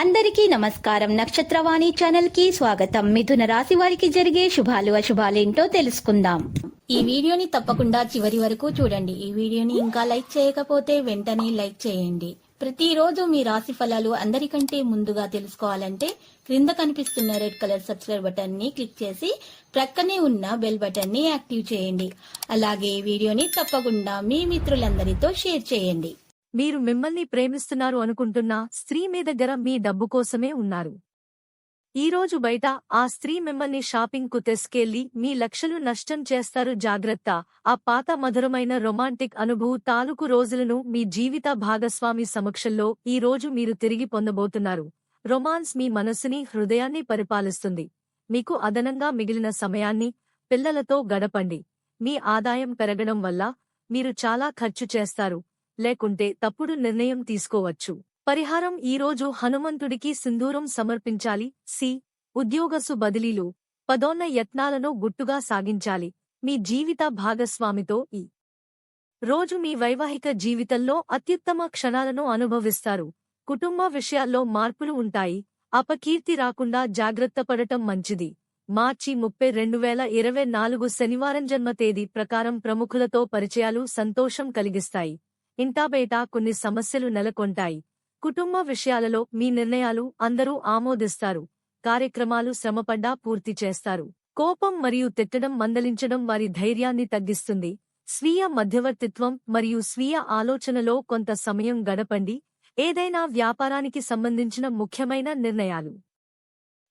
అందరికీ నమస్కారం. నక్షత్రవాణి ఛానల్ కి స్వాగతం. మిథున రాశి వారికి జరిగే శుభాలు అశుభాలేంటో తెలుసుకుందాం. ఈ వీడియోని తప్పకుండా చివరి వరకు చూడండి. ఈ వీడియోని ఇంకా లైక్ చేయకపోతే వెంటనే లైక్ చేయండి. ప్రతిరోజు మీ రాశి ఫలాలు అందరికంటే ముందుగా తెలుసుకోవాలంటే క్రింద కనిపిస్తున్న రెడ్ కలర్ సబ్స్క్రైబ్ బటన్ ని క్లిక్ చేసి ప్రక్కనే ఉన్న బెల్ బటన్ ని యాక్టివ్ చేయండి. అలాగే ఈ వీడియోని తప్పకుండా మీ మిత్రులందరితో షేర్ చేయండి. మీరు మిమ్మల్ని ప్రేమిస్తున్నారు అనుకుంటున్న స్త్రీ మీ దగ్గర మీ డబ్బు కోసమే ఉన్నారు. ఈరోజు బయట ఆ స్త్రీ మిమ్మల్ని షాపింగ్ కు తెస్కెళ్లి మీ లక్షలు నష్టం చేస్తారు. జాగ్రత్త. ఆ పాత మధురమైన రొమాంటిక్ అనుభూ తాలూకు రోజులను మీ జీవిత భాగస్వామి సమక్షంలో ఈ రోజు మీరు తిరిగి పొందబోతున్నారు. రొమాన్స్ మీ మనస్సుని హృదయాన్ని పరిపాలిస్తుంది. మీకు అదనంగా మిగిలిన సమయాన్ని పిల్లలతో గడపండి. మీ ఆదాయం పెరగడం వల్ల మీరు చాలా ఖర్చు చేస్తారు, లేకుంటే తప్పుడు నిర్ణయం తీసుకోవచ్చు. పరిహారం: ఈరోజు హనుమంతుడికి సింధూరం సమర్పించాలి. ఉద్యోగసు బదిలీలు, పదోన్న యత్నాలను గుట్టుగా సాగించాలి. మీ జీవిత భాగస్వామితో ఈ రోజు మీ వైవాహిక జీవితంలో అత్యుత్తమ క్షణాలను అనుభవిస్తారు. కుటుంబ విషయాల్లో మార్పులు ఉంటాయి. అపకీర్తి రాకుండా జాగ్రత్త పడటం మంచిది. మార్చి 30, 2024 శనివారం జన్మ తేదీ ప్రకారం ప్రముఖులతో పరిచయాలు సంతోషం కలిగిస్తాయి. ఇంటాబేట కొన్ని సమస్యలు నెలకొంటాయి. కుటుంబ విషయాలలో మీ నిర్ణయాలు అందరూ ఆమోదిస్తారు. కార్యక్రమాలు శ్రమపడ్డా పూర్తి చేస్తారు. కోపం మరియు తిట్టడం మందలించడం వారి ధైర్యాన్ని తగ్గిస్తుంది. స్వీయ మధ్యవర్తిత్వం మరియు స్వీయ ఆలోచనలో కొంత సమయం గడపండి. ఏదైనా వ్యాపారానికి సంబంధించిన ముఖ్యమైన నిర్ణయాలు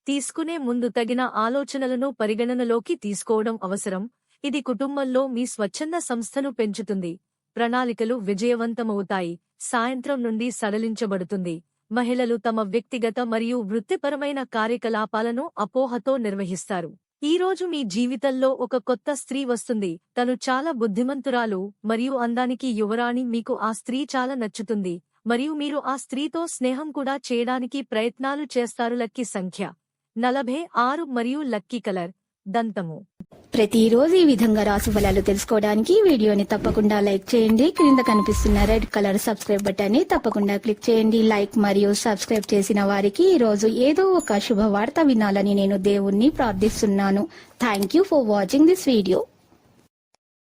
తీసుకునే ముందు తగిన ఆలోచనలను పరిగణనలోకి తీసుకోవడం అవసరం. ఇది కుటుంబంలో మీ స్వచ్ఛంద సంస్థను పెంచుతుంది. ప్రణాళికలు విజయవంతమవుతాయి. సాయంత్రం నుండి సడలించబడుతుంది. మహిళలు తమ వ్యక్తిగత మరియు వృత్తిపరమైన కార్యకలాపాలను అపోహతో నిర్వహిస్తారు. ఈరోజు మీ జీవితంలో ఒక కొత్త స్త్రీ వస్తుంది. తను చాలా బుద్ధిమంతురాలు మరియు అందానికి యువరాణి. మీకు ఆ స్త్రీ చాలా నచ్చుతుంది మరియు మీరు ఆ స్త్రీతో స్నేహం కూడా చేయడానికి ప్రయత్నాలు చేస్తారు. లక్కీ సంఖ్య 46 మరియు లక్కీ కలర్ దంతము. ప్రతిరోజు ఈ విధంగా రాశి ఫలాలు తెలుసుకోవడానికి వీడియోని తప్పకుండా లైక్ చేయండి. క్రింద కనిపిస్తున్న రెడ్ కలర్ సబ్స్క్రైబ్ బటన్ ని తప్పకుండా క్లిక్ చేయండి. లైక్ మరియు సబ్స్క్రైబ్ చేసిన వారికి ఈ రోజు ఏదో ఒక శుభవార్త వినాలని నేను దేవుణ్ణి ప్రార్థిస్తున్నాను. Thank you for watching this video.